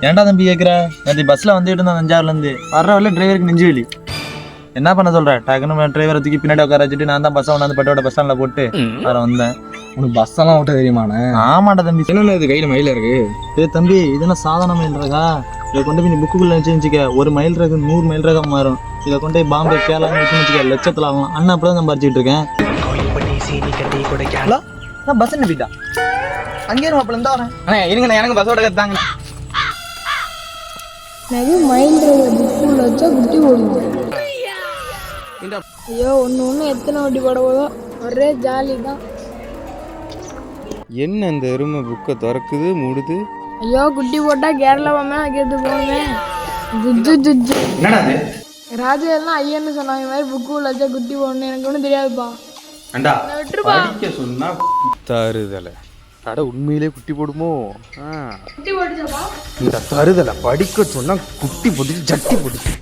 ஏன்டா தம்பி கேட்குற? நேற்று பஸ்ஸில் வந்துட்டு இருந்தேன் தஞ்சாவூர்லேருந்து. வர்ற வரல டிரைவருக்கு நெஞ்சு வலி. என்ன பண்ண சொல்கிற? டக்குன்னு டிரைவரை தூக்கி பின்னாடி உட்கார வச்சுட்டு நான் தான் பஸ்ஸை கொண்டாந்து பட்டோட பஸ் ஸ்டாண்டில் போட்டு வர வந்தேன். உனக்கு பஸ்ஸெல்லாம் ஓட்ட தெரியுமாண்ணே? ஆமாண்டா தம்பி. என்னென்ன இது கையில் மயில் இருக்கு? தம்பி இதெல்லாம் சாதாரண மயில் ரகா. இதை கொண்டு போய் நீ புக்குக்குள்ளே வச்சுக்க, ஒரு மயில் ரகு 100 மயில் ரகம் மாறும். இதை கொண்டு போய் பாம்பே கேரளான்னு வச்சுக்க, லட்சத்தில் ஆகலாம். அண்ணா அப்படி தான் சம்பாரிச்சிட்டு இருக்கேன். பஸ் என்ன போயிட்டா அங்கேயே மாப்பிள்ள இருந்தா வரேன். அண்ணே இருங்கண்ணே, எனக்கு பஸ்ஸோட கத்தாங்க. மயில் புக்குள்ள வச்சா குட்டி போடுவோம். ஐயோ ஒன்று எத்தனை வட்டி போட போதோ, ஒரே ஜாலி தான். என்ன இந்த எருமை புக்கை திறக்குது மூடுது? ஐயோ குட்டி போட்டா கேரளா மேலே கேட்டு போவேன். ஜுஜு ஜுஜு என்னடா அது? ராஜா எல்லாம் ஐயன்னு சொன்னாங்க, மாதிரி புக்கு உள்ள வச்சா குட்டி போடணும். எனக்கு ஒன்றும் தெரியாதுப்பா. அண்டா விட்டுருப்பா. படிக்க சொன்னா தருதலை அட உண்மையிலே குட்டி போடுமோ? குட்டி போட்டுச்சாப்பா? இந்த தருதலை படிக்க சொன்னா குட்டி போட்டுச்சு, ஜட்டி போட்டுச்சு.